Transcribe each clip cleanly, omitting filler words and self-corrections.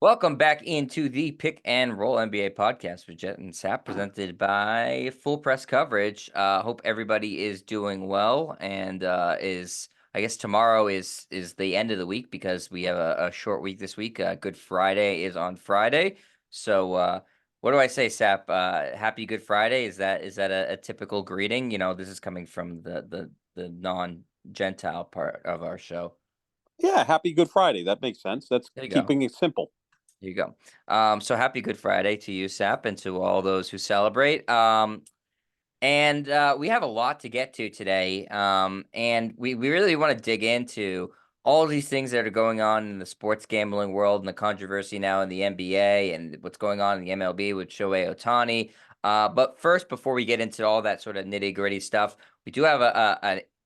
Welcome back into the Pick and Roll NBA podcast with Jet and Sap, presented by Full Press Coverage. Hope everybody is doing well, and I guess tomorrow is the end of the week because we have a short week this week. Good Friday is on Friday, so what do I say, Sap? Happy Good Friday. Is that a typical greeting? This is coming from the non-Gentile part of our show. Yeah, happy Good Friday. That makes sense. That's There you go. keeping it simple. There you go. So happy Good Friday to you, Sap, and to all those who celebrate. And we have a lot to get to today. And we really want to dig into all these things that are going on in the sports gambling world and the controversy now in the NBA and what's going on in the MLB with Shohei Ohtani. But first, before we get into all that sort of nitty-gritty stuff, we do have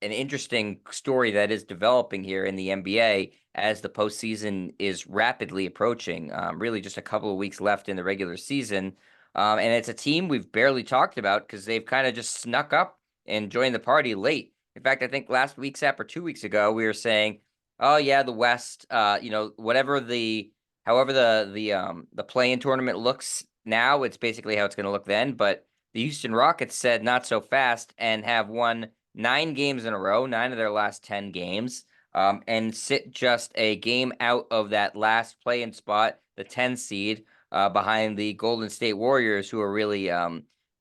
an interesting story that is developing here in the NBA as the postseason is rapidly approaching. Really just a couple of weeks left in the regular season. And it's a team we've barely talked about because they've kind of just snuck up and joined the party late. In fact, I think last week, Sap, or 2 weeks ago, we were saying, oh yeah, the West, however the play-in tournament looks now, it's basically how it's going to look then. But the Houston Rockets said not so fast and have won 9 games in a row, 9 of their last 10 games, and sit just a game out of that last play-in spot, the 10 seed, behind the Golden State Warriors, who are really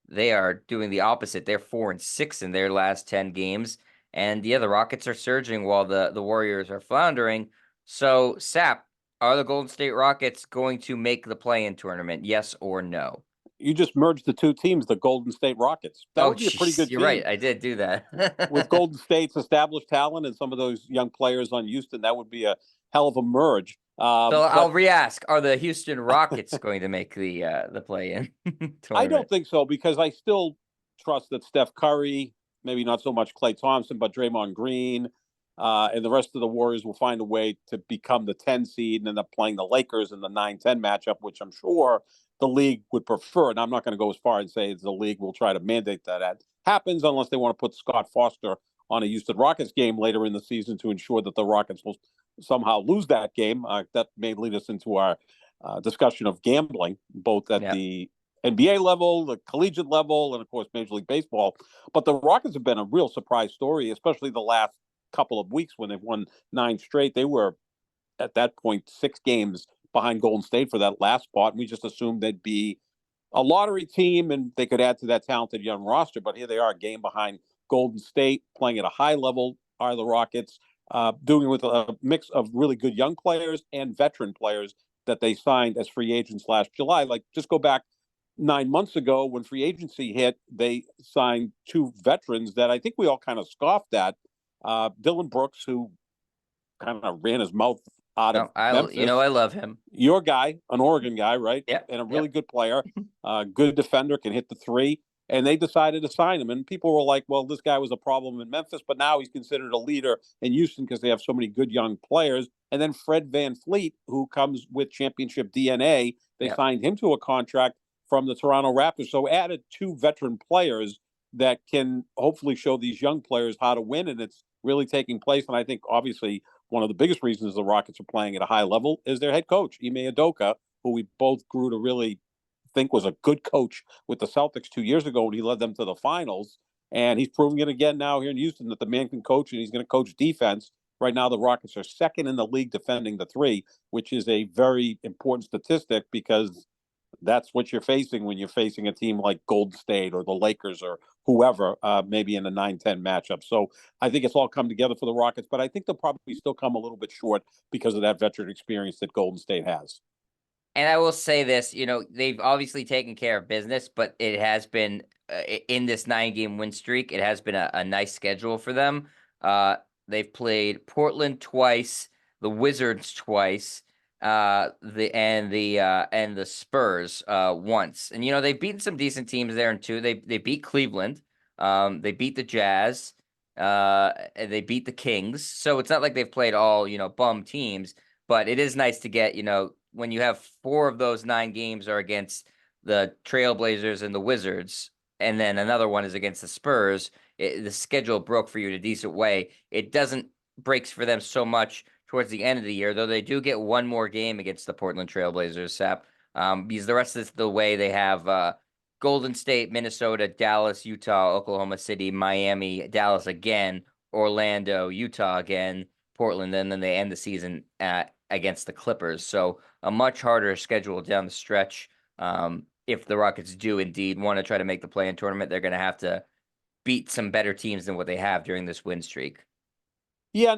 they are doing the opposite. They're 4-6 in their last 10 games, and yeah, the Rockets are surging while the Warriors are floundering. So, Sap, are the Golden State Rockets going to make the play-in tournament? Yes or no? You just merged the two teams, the Golden State Rockets. That would be a pretty good You're team. right. I did do that. With Golden State's established talent and some of those young players on Houston, that would be a hell of a merge. So I'll re-ask: are the Houston Rockets going to make the play-in tournament? I don't think so because I still trust that Steph Curry, maybe not so much Klay Thompson, but Draymond Green, and the rest of the Warriors will find a way to become the 10 seed and end up playing the Lakers in the 9-10 matchup, which I'm sure the league would prefer. And I'm not going to go as far and say the league will try to mandate that happens unless they want to put Scott Foster on a Houston Rockets game later in the season to ensure that the Rockets will somehow lose that game. That may lead us into our discussion of gambling, both at the NBA level, the collegiate level, and of course Major League Baseball. But the Rockets have been a real surprise story, especially the last couple of weeks when they've won 9 straight. They were at that point 6 games behind Golden State for that last spot, and we just assumed they'd be a lottery team and they could add to that talented young roster. But here they are, a game behind Golden State, playing at a high level. Are the Rockets doing it with a mix of really good young players and veteran players that they signed as free agents last July? Like, just go back 9 months ago when free agency hit, they signed 2 veterans that I think we all kind of scoffed at. Dylan Brooks, who kind of ran his mouth out of Memphis. I love him. Your guy, an Oregon guy, right? Yeah. And a really good player, good defender, can hit the 3. And they decided to sign him. And people were like, well, this guy was a problem in Memphis, but now he's considered a leader in Houston because they have so many good young players. And then Fred VanVleet, who comes with championship DNA, they signed him to a contract from the Toronto Raptors. So added 2 veteran players that can hopefully show these young players how to win. And it's really taking place. And I think, obviously, one of the biggest reasons the Rockets are playing at a high level is their head coach, Ime Udoka, who we both grew to really think was a good coach with the Celtics 2 years ago when he led them to the finals. And he's proving it again now here in Houston that the man can coach and he's going to coach defense. Right now, the Rockets are second in the league defending the 3, which is a very important statistic because that's what you're facing when you're facing a team like Golden State or the Lakers or whoever, maybe in a 9-10 matchup. So I think it's all come together for the Rockets, but I think they'll probably still come a little bit short because of that veteran experience that Golden State has. And I will say this, they've obviously taken care of business, but it has been in this 9-game win streak, it has been a nice schedule for them. They've played Portland twice, the Wizards twice, the Spurs once. And they've beaten some decent teams there too. They beat Cleveland, they beat the Jazz, and they beat the Kings. So it's not like they've played all bum teams, but it is nice to get when you have 4 of those 9 games are against the Trailblazers and the Wizards, and then another one is against the Spurs. The schedule broke for you in a decent way. It doesn't breaks for them so much towards the end of the year, though they do get one more game against the Portland Trailblazers, Sap. Because the rest of the way they have Golden State, Minnesota, Dallas, Utah, Oklahoma City, Miami, Dallas again, Orlando, Utah again, Portland, and then they end the season against the Clippers. So a much harder schedule down the stretch. If the Rockets do indeed want to try to make the play-in tournament, they're going to have to beat some better teams than what they have during this win streak. Yeah,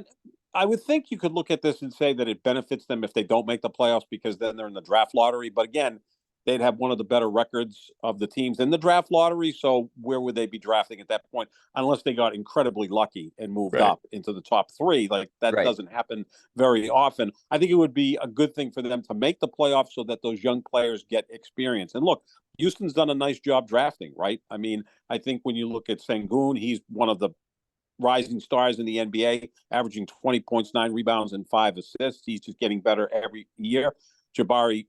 I would think you could look at this and say that it benefits them if they don't make the playoffs because then they're in the draft lottery. But again, they'd have one of the better records of the teams in the draft lottery. So where would they be drafting at that point? Unless they got incredibly lucky and moved Right. up into the top three. Like that Right. doesn't happen very often. I think it would be a good thing for them to make the playoffs so that those young players get experience. And look, Houston's done a nice job drafting, right? I mean, I think when you look at Sengun, he's one of the rising stars in the NBA, averaging 20 points, 9 rebounds, and 5 assists. He's just getting better every year. Jabari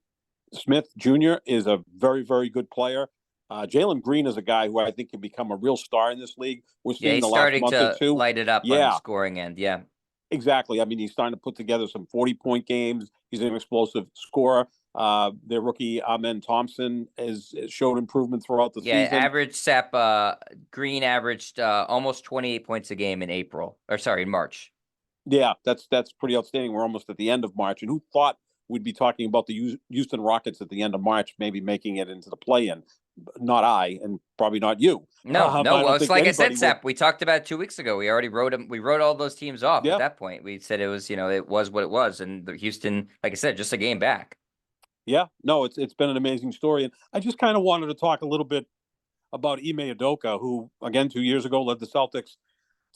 Smith Jr. is a very, very good player. Jalen Green is a guy who I think can become a real star in this league. We're Yeah, seeing he's the last starting month or to two. light it up on the Yeah, scoring end. Yeah. exactly. I mean, he's starting to put together some 40-point games. He's an explosive scorer. Their rookie Amen Thompson has showed improvement throughout the Yeah, season. average Sap Green averaged almost 28 points a game in April. Or sorry, in March. Yeah, that's pretty outstanding. We're almost at the end of March, and who thought we'd be talking about the Houston Rockets at the end of March, maybe making it into the play-in? Not I, and probably not you. No, no. I Well, don't it's think like I said, anybody would. Sap. We talked about it 2 weeks ago. We already wrote them. We wrote all those teams off at Yeah, that point. We said it was, it was what it was, and the Houston, like I said, just a game back. yeah. No, it's been an amazing story, and I just kind of wanted to talk a little bit about Ime Udoka, who again 2 years ago led the Celtics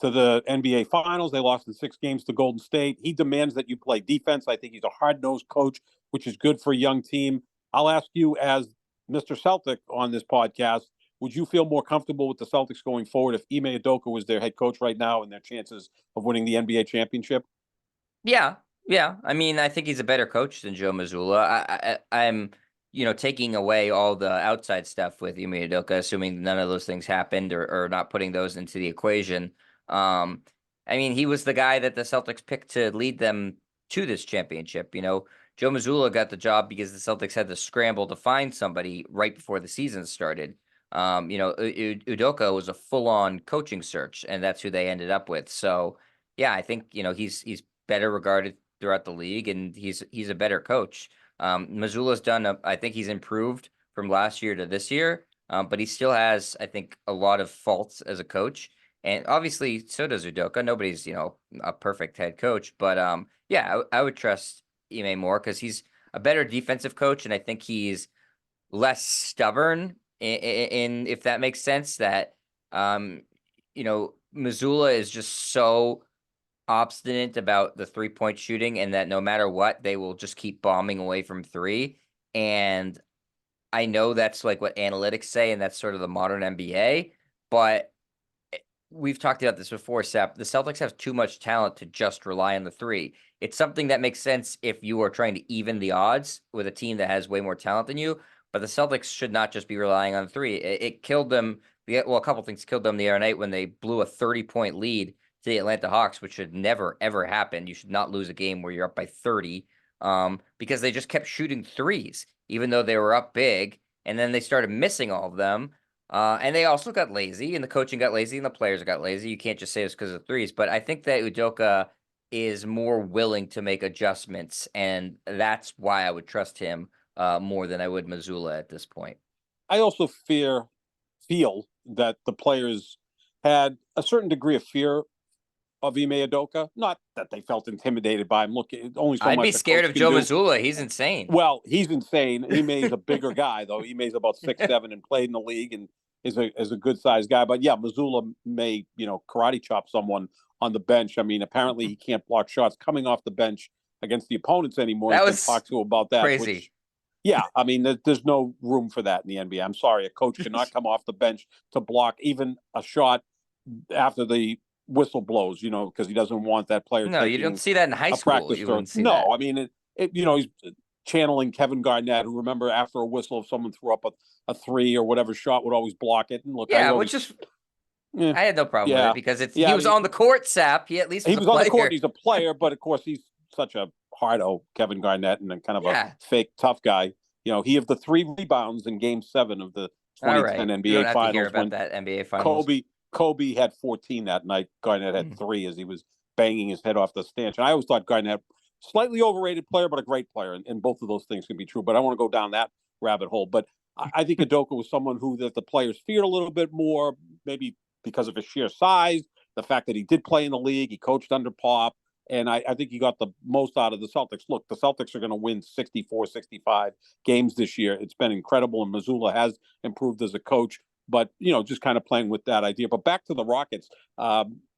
to the NBA Finals. They lost in 6 games to Golden State. He demands that you play defense. I think he's a hard-nosed coach, which is good for a young team. I'll ask you, as Mr. Celtic on this podcast, would you feel more comfortable with the Celtics going forward if Ime Udoka was their head coach right now and their chances of winning the NBA championship? Yeah, yeah. I mean, I think he's a better coach than Joe Mazzulla. I'm, taking away all the outside stuff with Ime Udoka, assuming none of those things happened or not putting those into the equation. Um, I mean, he was the guy that the Celtics picked to lead them to this championship. Joe Mazzulla got the job because the Celtics had to scramble to find somebody right before the season started. Udoka was a full-on coaching search, and that's who they ended up with. So, yeah, I think he's better regarded throughout the league, and he's a better coach. Missoula's I think he's improved from last year to this year, but he still has, I think, a lot of faults as a coach. And obviously, so does Udoka. Nobody's, a perfect head coach, but yeah, I would trust Ime more because he's a better defensive coach, and I think he's less stubborn in if that makes sense. That Missoula is just so obstinate about the 3-point shooting and that no matter what, they will just keep bombing away from three. And I know that's like what analytics say, and that's sort of the modern NBA, but we've talked about this before, Sep. The Celtics have too much talent to just rely on the three. It's something that makes sense if you are trying to even the odds with a team that has way more talent than you, but the Celtics should not just be relying on three. It killed them. Well, a couple things killed them the other night when they blew a 30-point lead to the Atlanta Hawks, which should never, ever happen. You should not lose a game where you're up by 30 because they just kept shooting threes, even though they were up big, and then they started missing all of them. And they also got lazy, and the coaching got lazy, and the players got lazy. You can't just say it's because of threes, but I think that Udoka is more willing to make adjustments, and that's why I would trust him more than I would Mazzulla at this point. I also feel that the players had a certain degree of fear of Ime Udoka. Not that they felt intimidated by him. Look, only so I'd be much a scared coach of can Joe do. Mazzulla. He's insane. Well, he's insane. Ime's a bigger guy, though. Ime's about 6'7" and played in the league and is a good sized guy. But yeah, Mazzulla may karate chop someone on the bench. I mean, apparently he can't block shots coming off the bench against the opponents anymore. That He's been was talked to about that. crazy. Which, yeah, I mean, there's no room for that in the NBA. I'm sorry, a coach cannot come off the bench to block even a shot after the whistle blows, because he doesn't want that player No, you don't taking see that in high a school. practice You throw. wouldn't see that. No, I mean, he's channeling Kevin Garnett, who, remember, after a whistle, if someone threw up a three or whatever shot, would always block it. And look, Yeah, which is yeah, I had no problem with yeah, it because yeah. he I was mean, on the court, Sap. He at least he was a was on the court. player. And he's a player, but of course he's such a hardo, Kevin Garnett, and kind of a Yeah. fake tough guy. He had the 3 rebounds in Game 7 of the All 2010 right. We don't NBA have to hear Finals about when that NBA Finals. Kobe had 14 that night. Garnett had Mm. 3 as he was banging his head off the stanchion. I always thought Garnett, slightly overrated player, but a great player, and both of those things can be true. But I don't want to go down that rabbit hole. But I think Udoka was someone who that the players feared a little bit more, maybe because of his sheer size, the fact that he did play in the league, he coached under Pop, and I think he got the most out of the Celtics. Look, the Celtics are going to win 64, 65 games this year. It's been incredible, and Mazzulla has improved as a coach. But, just kind of playing with that idea. But back to the Rockets,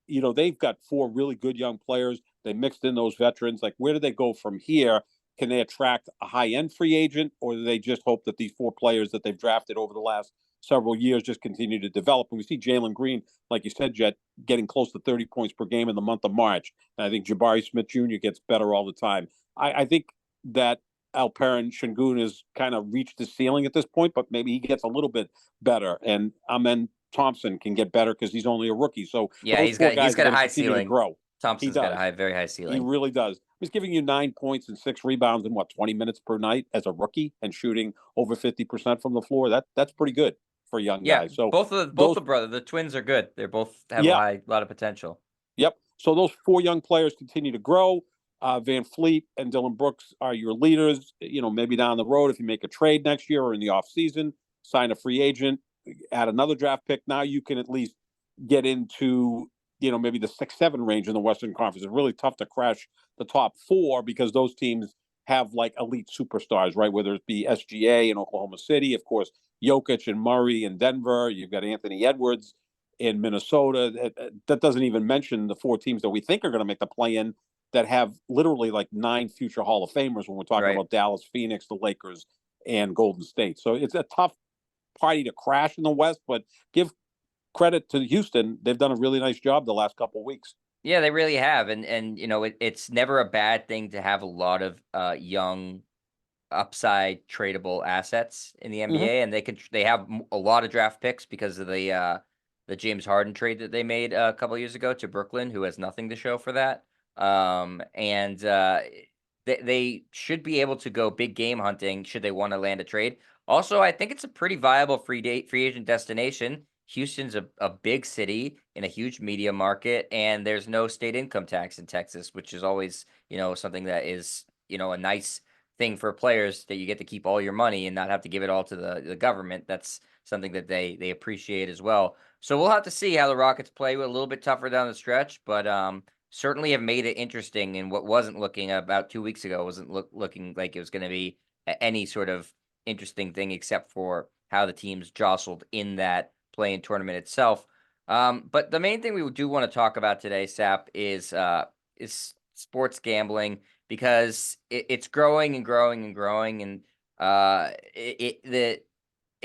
they've got 4 really good young players. They mixed in those veterans. Like, where do they go from here? Can they attract a high-end free agent, or do they just hope that these 4 players that they've drafted over the last several years just continue to develop? And we see Jalen Green, like you said, Jet, getting close to 30 points per game in the month of March. And I think Jabari Smith Jr. gets better all the time. I think that Alperen Şengün has kind of reached the ceiling at this point, but maybe he gets a little bit better. And Amen Thompson can get better because he's only a rookie. So Yeah, those he's 4 got he's guys are got a going to high continue to ceiling. grow. He Thompson's got a does. very high He ceiling. really does. He's giving you 9 points and 6 rebounds in 20 minutes per night as a rookie and shooting over 50% from the floor. That's pretty good for a young Yeah, guy. So both those, the brother, the twins are good. They both have a yeah, lot of potential. yep. So those 4 young players continue to grow. Van Fleet and Dylan Brooks are your leaders. Maybe down the road, if you make a trade next year or in the offseason, sign a free agent, add another draft pick. Now you can at least get into maybe the 6-7 range in the Western Conference. It's really tough to crash the top 4 because those teams have like elite superstars, right? Whether it be SGA in Oklahoma City, of course, Jokic and Murray in Denver. You've got Anthony Edwards in Minnesota. That doesn't even mention the 4 teams that we think are going to make the play-in that have literally like 9 future Hall of Famers when we're talking Right. about Dallas, Phoenix, the Lakers, and Golden State. So it's a tough party to crash in the West, but give credit to Houston. They've done a really nice job the last couple of weeks. Yeah, they really have. And it's never a bad thing to have a lot of young upside tradable assets in the Mm-hmm. NBA, and they have a lot of draft picks because of the James Harden trade that they made a couple years ago to Brooklyn, who has nothing to show for that. And they should be able to go big game hunting should they want to land a trade. Also, I think it's a pretty viable free agent destination. Houston's a big city in a huge media market, and there's no state income tax in Texas, which is always, something that is, a nice thing for players, that you get to keep all your money and not have to give it all to the government. That's something that they appreciate as well. So we'll have to see how the Rockets play. A little bit tougher down the stretch, but certainly have made it interesting. And what wasn't looking about 2 weeks ago wasn't looking like it was going to be any sort of interesting thing except for how the teams jostled in that play-in tournament itself. But the main thing we do want to talk about today, Sap, is sports gambling, because it's growing and growing and growing, and it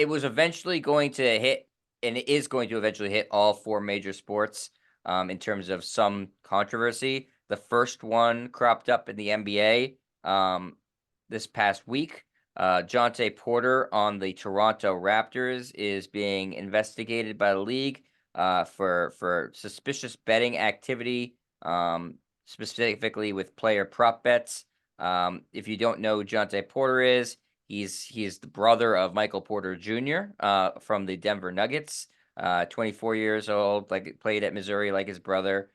was eventually going to hit, and it is going to eventually hit all 4 major sports in terms of some controversy. The first one cropped up in the NBA this past week. Jontay Porter on the Toronto Raptors is being investigated by the league for suspicious betting activity, specifically with player prop bets. If you don't know who Jontay Porter is, he's the brother of Michael Porter Jr. From the Denver Nuggets. 24 years old, like played at Missouri like his brother.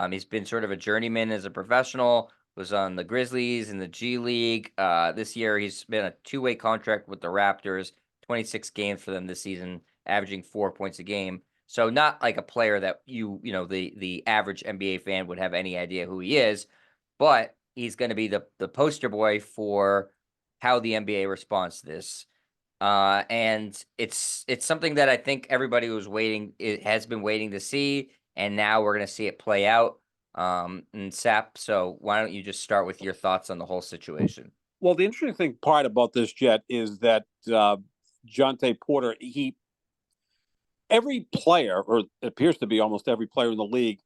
He's been sort of a journeyman as a professional. Was on the Grizzlies in the G League. This year, he's been a 2-way contract with the Raptors. 26 games for them this season, averaging 4 points a game. So not like a player that the average NBA fan would have any idea who he is, but he's going to be the poster boy for how the NBA responds to this. And it's something that I think everybody has been waiting to see, and now we're going to see it play out. And Sap, so why don't you just start with your thoughts on the whole situation? Well, the interesting part about this, Jet, is that Jontay Porter, every player, or it appears to be almost every player in the league,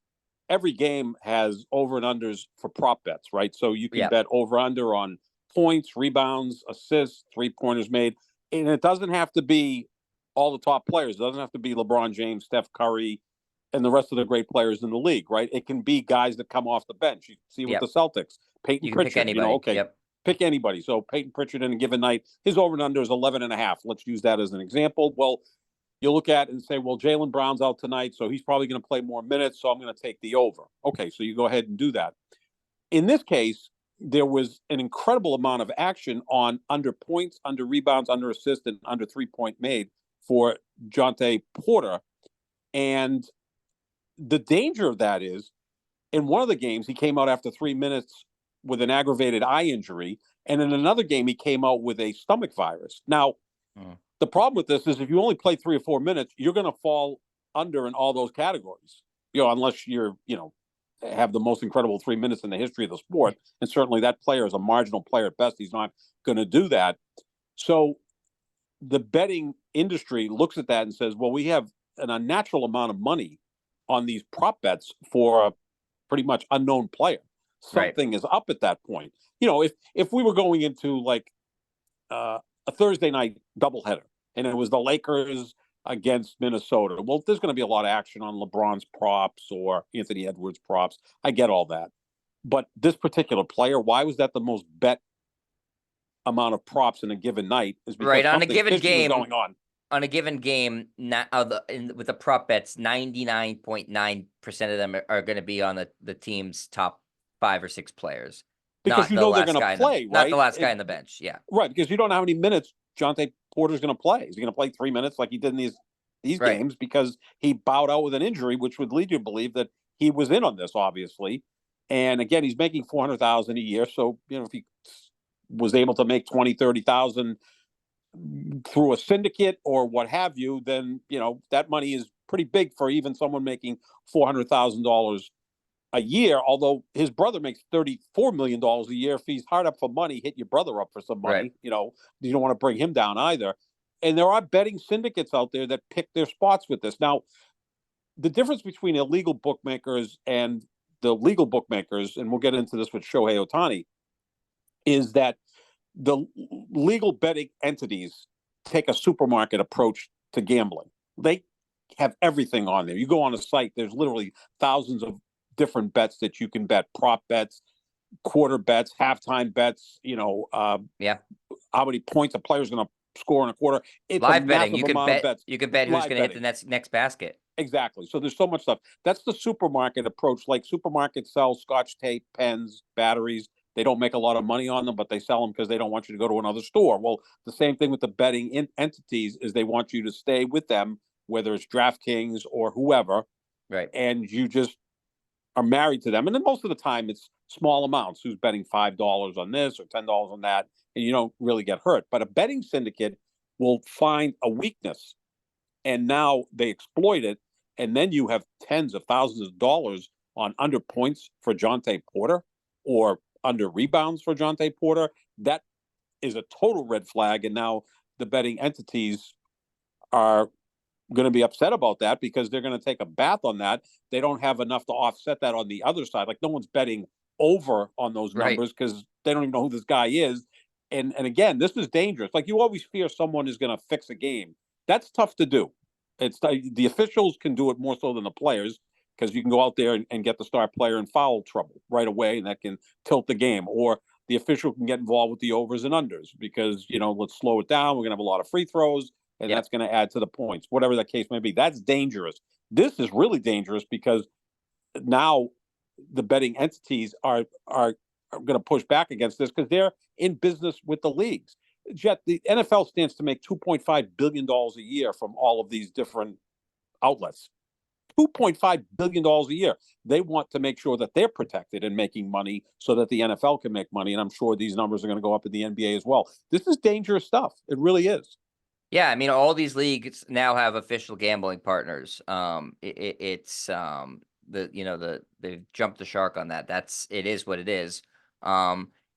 every game has over and unders for prop bets, right? So you can Yeah, bet over under on points, rebounds, assists, 3-pointers made. And it doesn't have to be all the top players. It doesn't have to be LeBron James, Steph Curry, and the rest of the great players in the league, right? It can be guys that come off the bench. You see with yeah, the Celtics, Peyton You can pick Pritchard, anybody. okay, Yep. pick anybody. So Peyton Pritchard in a given night, his over and under is 11.5. Let's use that as an example. Well, you look at it and say, well, Jaylen Brown's out tonight, so he's probably going to play more minutes, so I'm going to take the over. Okay, so you go ahead and do that. In this case, there was an incredible amount of action on under points, under rebounds, under assists, and under 3-point made for Jontay Porter. And the danger of that is, in one of the games, he came out after 3 minutes with an aggravated eye injury. And in another game, he came out with a stomach virus. Now, the problem with this is if you only play 3 or 4 minutes, you're going to fall under in all those categories, unless you're, have the most incredible 3 minutes in the history of the sport. And certainly that player is a marginal player at best. He's not going to do that. So the betting industry looks at that and says, well, we have an unnatural amount of money on these prop bets for a pretty much unknown player. Something is up at that point. If we were going into like a Thursday night doubleheader and it was the Lakers against Minnesota, well, there's going to be a lot of action on LeBron's props or Anthony Edwards props. I get all that. But this particular player, why was that the most bet amount of props in a given night? Is because on a given game going on. On a given game, with the prop bets, 99.9% of them are going to be on the team's top 5 or 6 players. Because they're going to play, right? Not the last guy on the bench, yeah. Right, because you don't know how many minutes Jontay Porter's going to play. Is he going to play 3 minutes like he did in these games? Because he bowed out with an injury, which would lead you to believe that he was in on this, obviously. And again, he's making $400,000 a year. So, if he was able to make 20, 30,000 through a syndicate or what have you, then, that money is pretty big for even someone making $400,000 a year. Although his brother makes $34 million a year. If he's hard up for money, hit your brother up for some money. Right. You don't want to bring him down either. And there are betting syndicates out there that pick their spots with this. Now, the difference between illegal bookmakers and the legal bookmakers, and we'll get into this with Shohei Ohtani, is that the legal betting entities take a supermarket approach to gambling. They have everything on there. You go on a site, there's literally thousands of different bets that you can bet: prop bets, quarter bets, halftime bets, how many points a player's going to score in a quarter. It's live a betting. You can bet who's going to hit the next basket. Exactly. So there's so much stuff. That's the supermarket approach. Like supermarkets sell Scotch tape, pens, batteries. They don't make a lot of money on them, but they sell them because they don't want you to go to another store. Well, the same thing with the betting entities is they want you to stay with them, whether it's DraftKings or whoever. Right. And you just are married to them. And then most of the time it's small amounts. Who's betting $5 on this or $10 on that, and you don't really get hurt. But a betting syndicate will find a weakness, and now they exploit it. And then you have tens of thousands of dollars on under points for Jontay Porter or under rebounds for Jontay Porter. That is a total red flag. And now the betting entities are going to be upset about that because they're going to take a bath on that. They don't have enough to offset that on the other side. Like no one's betting over on those numbers because they don't even know who this guy is. And again, this is dangerous. Like you always fear someone is going to fix a game. That's tough to do. It's the officials can do it more so than the players, because you can go out there and get the star player in foul trouble right away, and that can tilt the game. Or the official can get involved with the overs and unders because, let's slow it down. We're going to have a lot of free throws, and that's going to add to the points, whatever the case may be. That's dangerous. This is really dangerous because now the betting entities are going to push back against this because they're in business with the leagues. Jet, the NFL stands to make $2.5 billion a year from all of these different outlets. $2.5 billion a year. They want to make sure that they're protected and making money so that the NFL can make money. And I'm sure these numbers are going to go up in the NBA as well. This is dangerous stuff. It really is. Yeah, I mean, all these leagues now have official gambling partners. They've jumped the shark on that. It is what it is.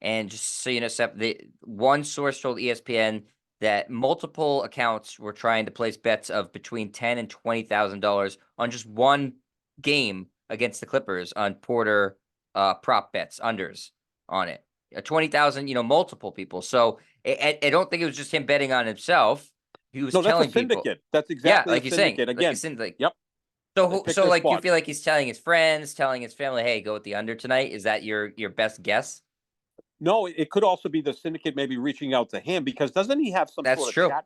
And just so you know, Seth, the one source told ESPN that multiple accounts were trying to place bets of between $10,000 and $20,000 on just one game against the Clippers on Porter prop bets, unders on it. 20,000, multiple people. So I don't think it was just him betting on himself. He was telling people. That's exactly like a you're saying. Again, yep. So like you feel like he's telling his friends, telling his family, "Hey, go with the under tonight." Is that your best guess? No, it could also be the syndicate maybe reaching out to him, because doesn't he have some That's sort of true. chat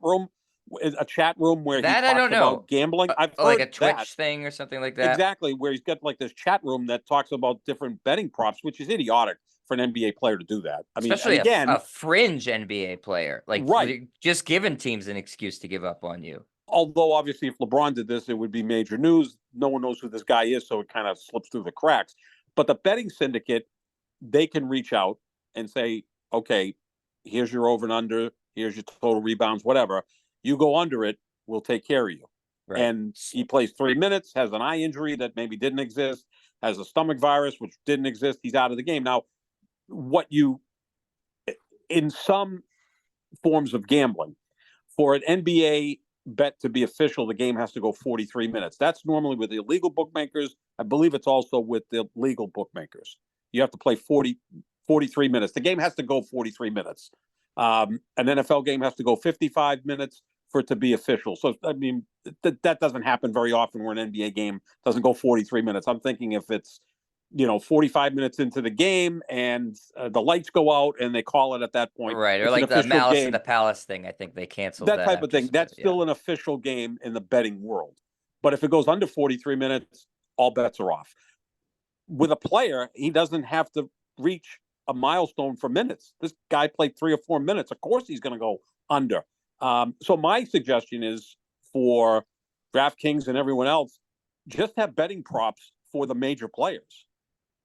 room where he That I don't talks know. about gambling? I've Like a heard that. Twitch thing or something like that. Exactly, where he's got like this chat room that talks about different betting props, which is idiotic for an NBA player to do that. I mean, and Especially a again, fringe NBA player, like right. just giving teams an excuse to give up on you. Although obviously, if LeBron did this, it would be major news. No one knows who this guy is, so it kind of slips through the cracks. But the betting syndicate, they can reach out and say, okay, here's your over and under, here's your total rebounds, whatever. You go under it, we'll take care of you. Right. And he plays 3 minutes, has an eye injury that maybe didn't exist, has a stomach virus, which didn't exist. He's out of the game. Now, what you, in some forms of gambling, for an NBA bet to be official, the game has to go 43 minutes. That's normally with the illegal bookmakers. I believe it's also with the legal bookmakers. You have to play 43 minutes. The game has to go 43 minutes. An NFL game has to go 55 minutes for it to be official. So, I mean, that doesn't happen very often where an NBA game doesn't go 43 minutes. I'm thinking if it's, 45 minutes into the game and the lights go out and they call it at that point, Right. Or it's an like the official Malice in game. the Palace thing. I think they canceled That that type of after thing. some That's yeah. still an official game in the betting world. But if it goes under 43 minutes, all bets are off. With a player, he doesn't have to reach a milestone for minutes. This guy played 3 or 4 minutes. Of course, he's going to go under. So my suggestion is for DraftKings and everyone else, just have betting props for the major players,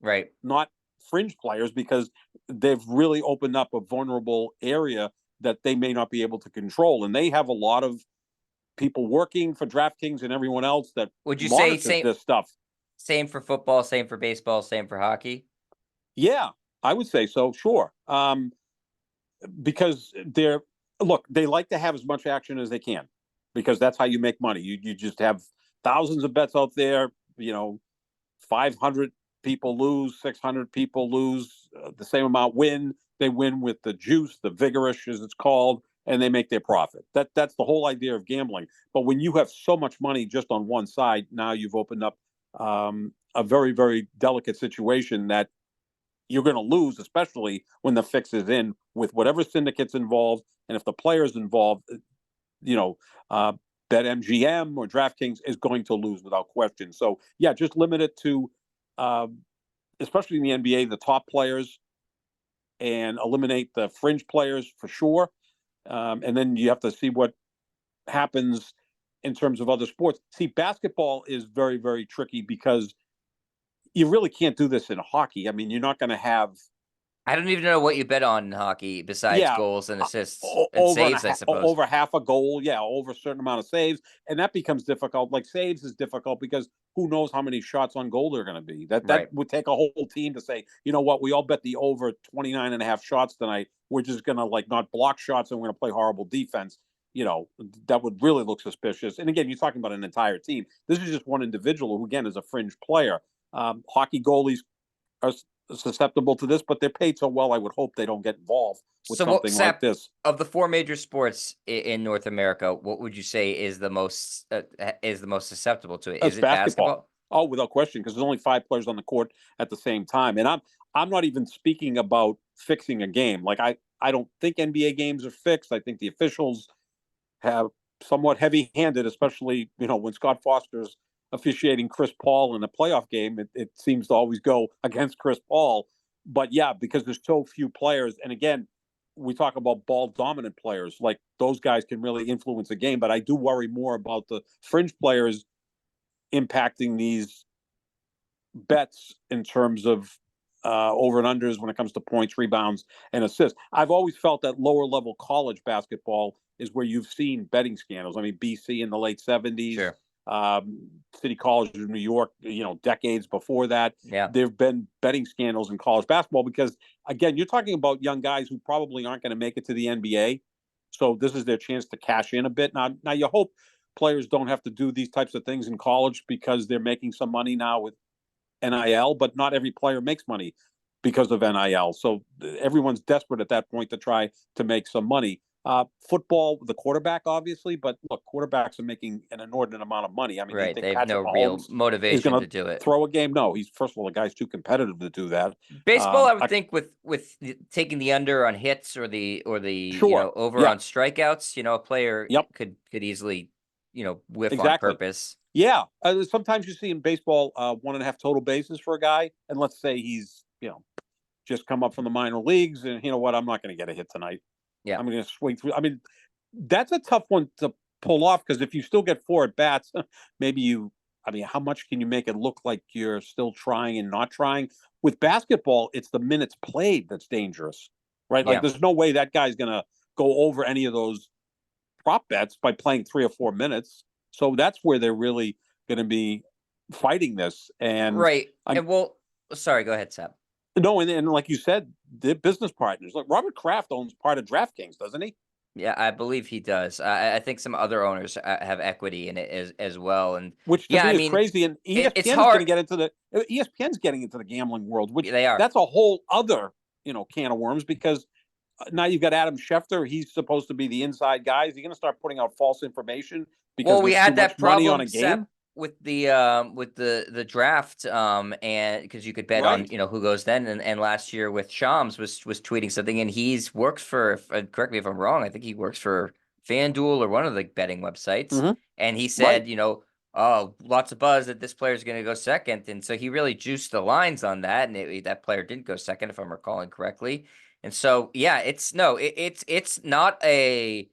Right. not fringe players, because they've really opened up a vulnerable area that they may not be able to control. And they have a lot of people working for DraftKings and everyone else that Would you say monitors this stuff. same for football, same for baseball, same for hockey? Yeah, I would say so. Sure. Because they like to have as much action as they can, because that's how you make money. You just have thousands of bets out there. 500 people lose, 600 people lose, the same amount win. They win with the juice, the vigorish as it's called, and they make their profit. That's the whole idea of gambling. But when you have so much money just on one side, now you've opened up a very, very delicate situation that you're going to lose, especially when the fix is in with whatever syndicate's involved. And if the player's involved, you know, BetMGM or DraftKings is going to lose without question. So, yeah, just limit it to, especially in the NBA, the top players, and eliminate the fringe players for sure. And then you have to see what happens in terms of other sports. See, basketball is very, very tricky because you really can't do this in hockey. I mean, you're not going to have, I don't even know what you bet on in hockey besides yeah, goals and assists and saves, I suppose. over half a goal, yeah, over a certain amount of saves, and that becomes difficult. Like saves is difficult because who knows how many shots on goal they're going to be. That Right. would take a whole team to say, you know what, we all bet the over 29 and a half shots tonight. We're just going to like not block shots and we're going to play horrible defense. That would really look suspicious. And again, you're talking about an entire team. This is just one individual who, again, is a fringe player. Hockey goalies are susceptible to this, but they're paid so well. I would hope they don't get involved with So what, something like Sap, this. of the four major sports in North America, what would you say is the most susceptible to it? It's Is it basketball. basketball? Oh, without question, because there's only 5 players on the court at the same time, and I'm not even speaking about fixing a game. Like I don't think NBA games are fixed. I think the officials have somewhat heavy-handed, especially when Scott Foster's officiating Chris Paul in a playoff game. It seems to always go against Chris Paul. But yeah, because there's so few players, and again, we talk about ball dominant players, like those guys can really influence a game. But I do worry more about the fringe players impacting these bets in terms of over and unders when it comes to points, rebounds, and assists. I've always felt that lower level college basketball is where you've seen betting scandals. I mean, BC in the late 70s, Sure. City College of New York, decades before that. Yeah. There have been betting scandals in college basketball because, again, you're talking about young guys who probably aren't going to make it to the NBA. So this is their chance to cash in a bit. Now you hope players don't have to do these types of things in college because they're making some money now with NIL, but not every player makes money because of NIL. So everyone's desperate at that point to try to make some money. Football, the quarterback, obviously, but look, quarterbacks are making an inordinate amount of money. I mean, they Right. They think have no Patrick real Mahomes is motivation going to to do it. throw a game. No, he's first of all, the guy's too competitive to do that. Baseball, I would I, think with taking the under on hits or the sure, over yeah, on strikeouts, a player yep, could easily whiff on exactly. purpose. Yeah, sometimes you see in baseball 1.5 total bases for a guy, and let's say he's just come up from the minor leagues, and you know what, I'm not going to get a hit tonight. Yeah. I'm going to swing through. I mean, that's a tough one to pull off because if you still get 4 at bats, maybe you. I mean, how much can you make it look like you're still trying and not trying? With basketball, it's the minutes played that's dangerous, right? Like, Yeah. there's no way that guy's going to go over any of those prop bets by playing 3 or 4 minutes. So that's where they're really going to be fighting this. And Right. I'm And well, sorry, go ahead, Seb. no, and like you said, they're business partners. Like Robert Kraft owns part of DraftKings, doesn't he? Yeah, I believe he does. I think some other owners have equity in it as well. And Which to yeah, I me is mean, crazy. And it's ESPN is going hard. to get into the ESPN's getting into the gambling world, which They are. that's a whole other can of worms because now you've got Adam Schefter. He's supposed to be the inside guy. Is he going to start putting out false information because Well, we there's too had much that money on problem, a Sep, game? with the draft, and because you could bet on Right. who goes then, and last year with Shams was tweeting something, and he's works for correct me if I'm wrong, I think he works for FanDuel or one of the betting websites, Mm-hmm. and he Right. said, oh, lots of buzz that this player is going to go second, and so he really juiced the lines on that, and that player didn't go second if I'm recalling correctly, and so yeah, it's not a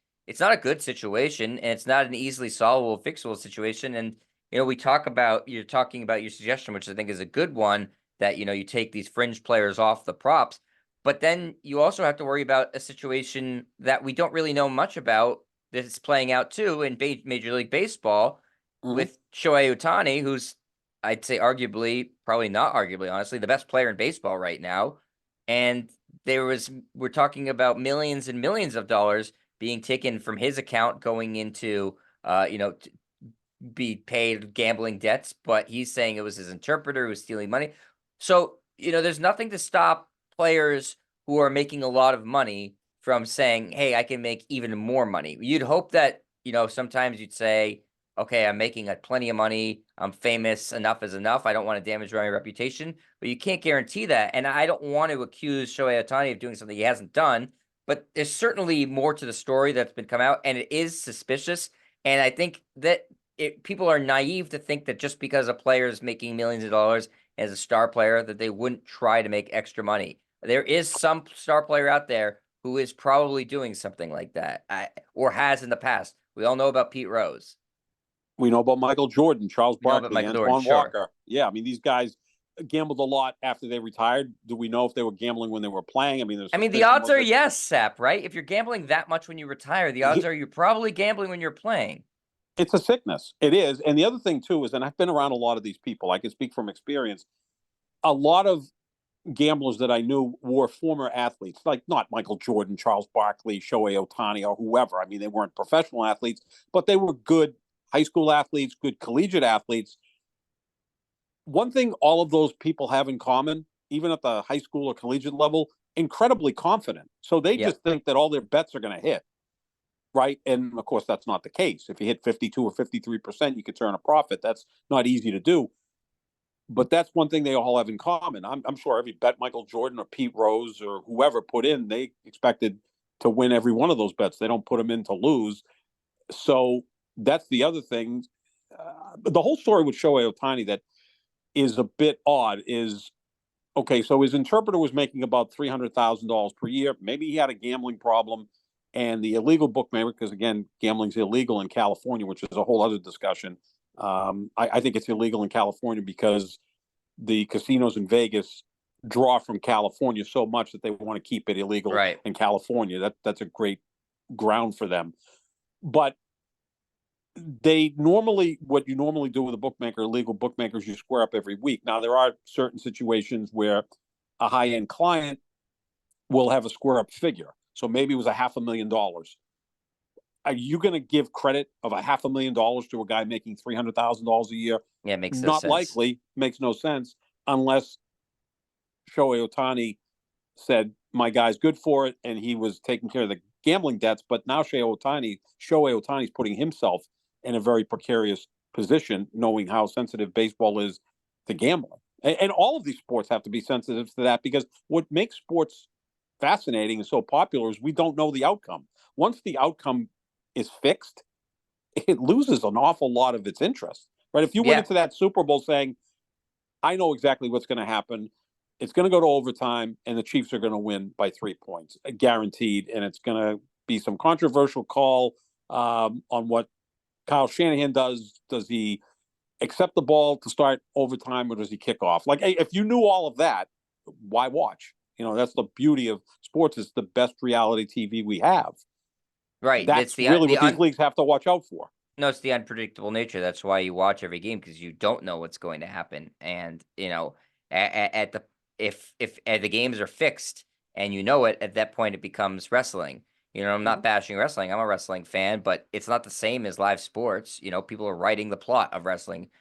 good situation, and it's not an easily solvable, fixable situation. And you're talking about your suggestion, which I think is a good one, that you take these fringe players off the props, but then you also have to worry about a situation that we don't really know much about that's playing out too in Major League Baseball Mm-hmm. with Shohei Ohtani, who's I'd say arguably, probably not arguably, honestly, the best player in baseball right now, and we're talking about millions and millions of dollars being taken from his account going into to be paid gambling debts, but he's saying it was his interpreter who was stealing money. So, there's nothing to stop players who are making a lot of money from saying, "Hey, I can make even more money." You'd hope that, sometimes you'd say, "Okay, I'm making plenty of money. I'm famous. Enough is enough. I don't want to damage my reputation." But you can't guarantee that. And I don't want to accuse Shohei Ohtani of doing something he hasn't done, but there's certainly more to the story that's been come out, and it is suspicious. And I think that people are naive to think that just because a player is making millions of dollars as a star player, that they wouldn't try to make extra money. There is some star player out there who is probably doing something like that, or has in the past. We all know about Pete Rose. We know about Michael Jordan, Charles We know about Barkley, Michael Jordan, Antoine sure. Walker. Yeah, I mean, these guys gambled a lot after they retired. Do we know if they were gambling when they were playing? I mean, the I mean, the suspicion odds was are that yes, Sap, right? If you're gambling that much when you retire, the odds are you're probably gambling when you're playing. it's a sickness. It is. And the other thing, too, is, and I've been around a lot of these people, I can speak from experience. A lot of gamblers that I knew were former athletes, like not Michael Jordan, Charles Barkley, Shohei Ohtani, or whoever. I mean, they weren't professional athletes, but they were good high school athletes, good collegiate athletes. One thing all of those people have in common, even at the high school or collegiate level, incredibly confident. So they Yep. just think that all their bets are going to hit, right? And of course, that's not the case. If you hit 52 or 53%, you could turn a profit. That's not easy to do. But that's one thing they all have in common. I'm sure every bet Michael Jordan or Pete Rose or whoever put in, they expected to win every one of those bets. They don't put them in to lose. So that's the other thing. The whole story with Shohei Ohtani that is a bit odd is okay. So his interpreter was making about $300,000 per year. Maybe he had a gambling problem, and the illegal bookmaker, because again, gambling's illegal in California, which is a whole other discussion. I think it's illegal in California because the casinos in Vegas draw from California so much that they want to keep it illegal Right. in California. That's a great ground for them. But what you normally do with a bookmaker, legal bookmakers, you square up every week. Now there are certain situations where a high end client will have a square up figure. So maybe it was $500,000. Are you going to give credit of $500,000 to a guy making $300,000 a year? Yeah, it makes no Not sense. likely. Makes no sense unless Shohei Ohtani said, my guy's good for it, and he was taking care of the gambling debts. But now Shohei Ohtani is putting himself in a very precarious position, knowing how sensitive baseball is to gambling. And all of these sports have to be sensitive to that, because what makes sports fascinating and so popular is we don't know the outcome. Once the outcome is fixed, it loses an awful lot of its interest, right? If you went Yeah, into that Super Bowl saying, I know exactly what's going to happen. It's going to go to overtime, and the Chiefs are going to win by 3 points, guaranteed. And it's going to be some controversial call on what Kyle Shanahan does. Does he accept the ball to start overtime, or does he kick off? Like, if you knew all of that, why watch? That's the beauty of sports. It's the best reality TV we have. right. It's That's the really what these leagues have to watch out for. no, it's the unpredictable nature. That's why you watch every game, because you don't know what's going to happen. And at the if the games are fixed and you know it, at that point it becomes wrestling. I'm not Mhm. bashing wrestling. I'm a wrestling fan, but it's not the same as live sports. People are writing the plot of wrestling.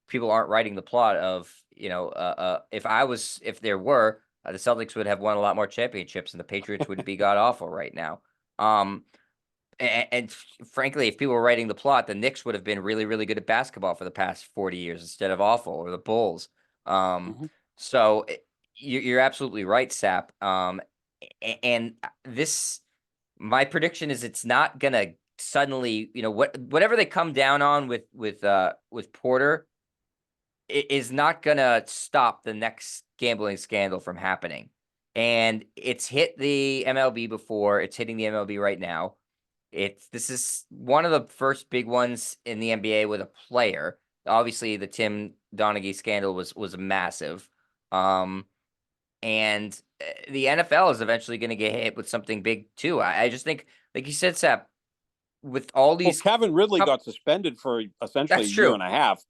People aren't writing the plot of, if there were, the Celtics would have won a lot more championships and the Patriots would be god awful right now. Um, and frankly, if people were writing the plot, the Knicks would have been really, really good at basketball for the past 40 years instead of awful, or the Bulls. Um, Mhm. so you're absolutely right, Sap. And this, my prediction is it's not gonna suddenly, whatever they come down on with Porter, it is not gonna stop the next gambling scandal from happening. And it's hit the MLB before, it's hitting the MLB right now. This is one of the first big ones in the NBA with a player. Obviously, the Tim Donaghy scandal was massive. And the NFL is eventually going to get hit with something big too. I just think, like you said, Sap, with all Well, these, Kevin Ridley got suspended for essentially that's a year true. and a half,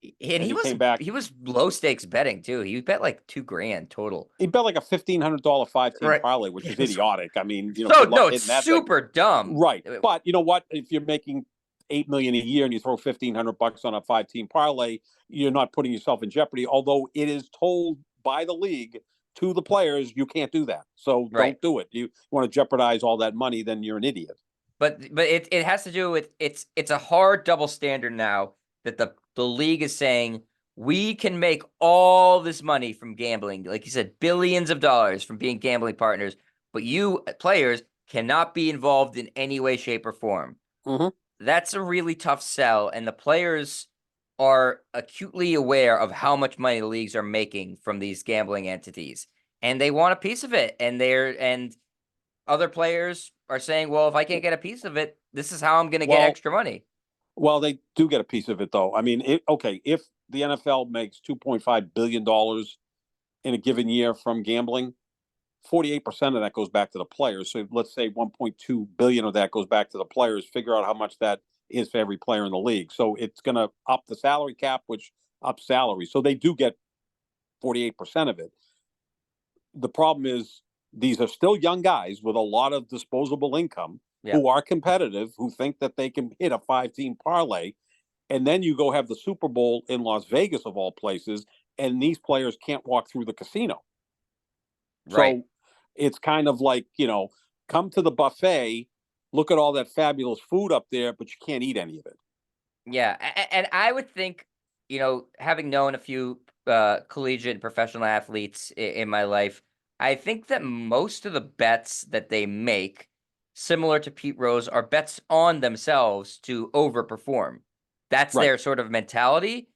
And and he he was came back. he was low stakes betting too. He bet like 2 grand total. He bet like a $1,500 5-team Right. parlay, which is It was idiotic. I mean, so good luck no, it's hitting that thing. super dumb. Right. But you know what? If you're making $8 million a year and you throw $1,500 on a 5-team parlay, you're not putting yourself in jeopardy. Although it is told by the league to the players, you can't do that. So Right. don't do it. You want to jeopardize all that money, then you're an idiot. But it has to do with, it's a hard double standard now that the league is saying we can make all this money from gambling, like you said, billions of dollars from being gambling partners, but you players cannot be involved in any way, shape, or form. Mm-hmm. That's a really tough sell, and the players are acutely aware of how much money the leagues are making from these gambling entities, and they want a piece of it. And other players are saying, well, if I can't get a piece of it, this is how I'm going to get Well, extra money. well, they do get a piece of it, though. I mean, okay, if the NFL makes $2.5 billion in a given year from gambling, 48% of that goes back to the players. So let's say 1.2 billion of that goes back to the players. Figure out how much that is for every player in the league. So it's going to up the salary cap, which ups salary. So they do get 48% of it. The problem is these are still young guys with a lot of disposable income Yeah. who are competitive, who think that they can hit a 5-team parlay. And then you go have the Super Bowl in Las Vegas, of all places, and these players can't walk through the casino. Right. So it's kind of like, come to the buffet, look at all that fabulous food up there, but you can't eat any of it. Yeah. And I would think, having known a few collegiate and professional athletes in my life, I think that most of the bets that they make, similar to Pete Rose, are bets on themselves to overperform. That's Right. their sort of mentality.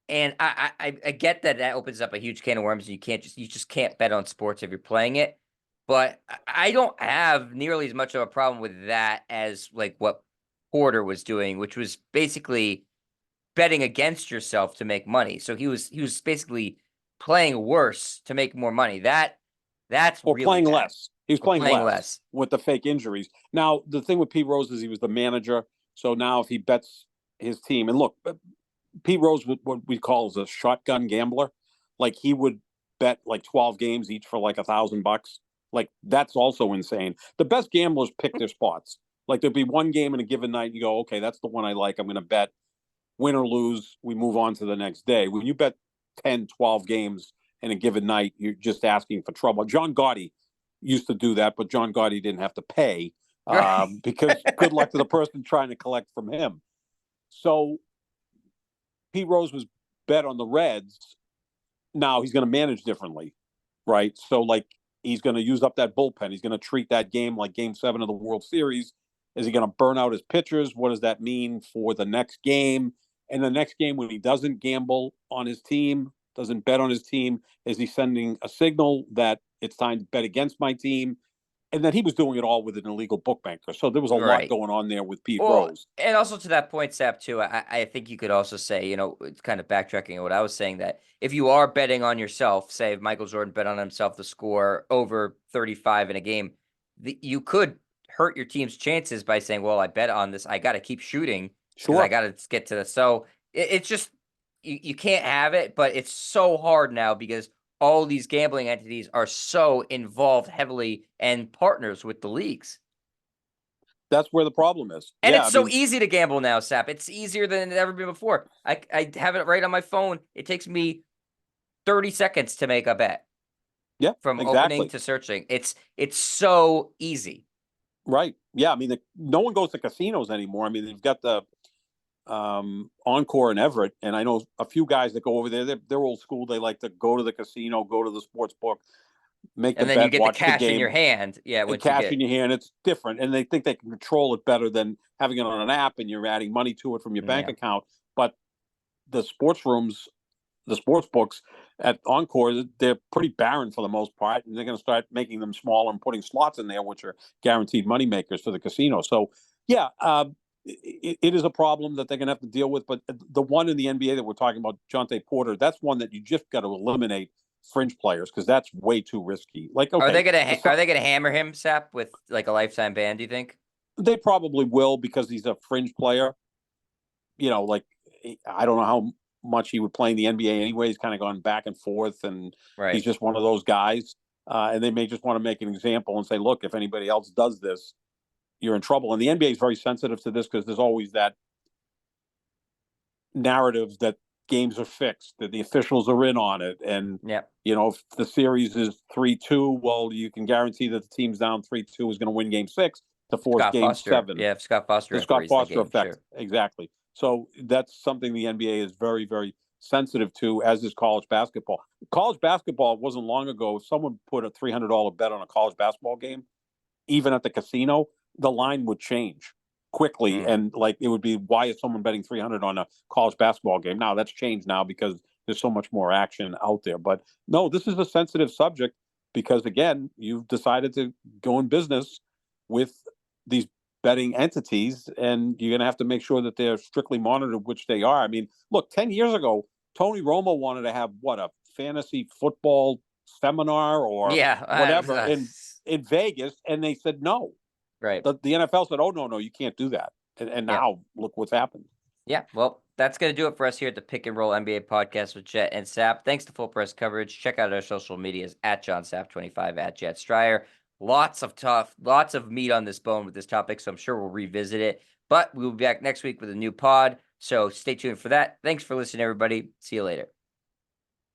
And I get that opens up a huge can of worms, and you just can't bet on sports if you're playing it. But I don't have nearly as much of a problem with that as like what Porter was doing, which was basically betting against yourself to make money. So he was basically playing worse to make more money. That's Or really playing bad. less. He was Or playing playing less less. with the fake injuries. Now, the thing with Pete Rose is he was the manager. So now if he bets his team, and look, Pete Rose, what we call is a shotgun gambler. Like he would bet like 12 games each for like $1,000. Like that's also insane. The best gamblers pick their spots. Like there'd be one game in a given night. You go, okay, that's the one I like. I'm going to bet. Win or lose, we move on to the next day. When you bet 10, 12 games in a given night, you're just asking for trouble. John Gotti used to do that, but John Gotti didn't have to pay Right. because good luck to the person trying to collect from him. So Pete Rose was bet on the Reds. Now he's going to manage differently, right? So like he's going to use up that bullpen. He's going to treat that game like Game 7 of the World Series. Is he going to burn out his pitchers? What does that mean for the next game? And the next game, when he doesn't gamble on his team, doesn't bet on his team, is he sending a signal that it's time to bet against my team? And then he was doing it all with an illegal bookmaker. So there was a lot Right. going on there with Pete Well, Rose. and also to that point, Sap, too, I think you could also say, it's kind of backtracking on what I was saying, that if you are betting on yourself, say if Michael Jordan bet on himself to score over 35 in a game, you could hurt your team's chances by saying, well, I bet on this. I got to keep shooting because I Sure. got to get to this. So it's just, you can't have it, but it's so hard now because all these gambling entities are so involved heavily and partners with the leagues. That's where the problem is. And Yeah. it's I so mean, easy to gamble now, Sap. It's easier than it ever been before. I have it right on my phone. It takes me 30 seconds to make a bet yeah, from opening exactly. to searching. It's so easy. Right. Yeah. I mean, no one goes to casinos anymore. I mean, they've got the Encore in Everett, and I know a few guys that go over there. They're old school. They like to go to the casino, go to the sports book, make the And then you bet, get the watch the cash in your game, hand. Yeah, and once you cash get in your hand. It's different, and they think they can control it better than having it on an app, and you're adding money to it from your bank yeah. account. But the sports rooms, the sports books at Encore, they're pretty barren for the most part, and they're going to start making them smaller and putting slots in there, which are guaranteed money makers for the casino. So, yeah, it is a problem that they're going to have to deal with. But the one in the NBA that we're talking about, Jontay Porter, that's one that you just got to eliminate fringe players because that's way too risky. Like, okay, Are they gonna hammer him, Sap, with like a lifetime ban, do you think? they probably will because he's a fringe player. Like I don't know how much he would play in the NBA anyway. He's kind of gone back and forth, and he's Right. just one of those guys. And they may just want to make an example and say, look, if anybody else does this, you're in trouble. And the NBA is very sensitive to this because there's always that narrative that games are fixed, that the officials are in on it. And, Yeah. if the series is 3-2, well, you can guarantee that the team's down 3-2 is going to win game 6 to force Scott game Foster. 7. Yeah, if Scott Foster The Scott referees the Foster game, effect. sure. Exactly. So that's something the NBA is very, very sensitive to, as is college basketball. College basketball wasn't long ago. If someone put a $300 bet on a college basketball game, even at the casino, the line would change quickly. Mm. And like it would be, why is someone betting 300 on a college basketball game? Now that's changed now because there's so much more action out there. But no, this is a sensitive subject because, again, you've decided to go in business with these betting entities, and you're going to have to make sure that they're strictly monitored, which they are. I mean, look, 10 years ago, Tony Romo wanted to have a fantasy football seminar or Yeah. whatever in Vegas, and they said no. Right. The NFL said, "Oh no, you can't do that." And Yeah. now look what's happened. Yeah, well, that's going to do it for us here at the Pick and Roll NBA podcast with Jet and Sap. Thanks to Full Press Coverage. Check out our social medias at JohnSap25, at Jet Stryer. Lots of meat on this bone with this topic, so I'm sure we'll revisit it. But we'll be back next week with a new pod, so stay tuned for that. Thanks for listening, everybody. See you later.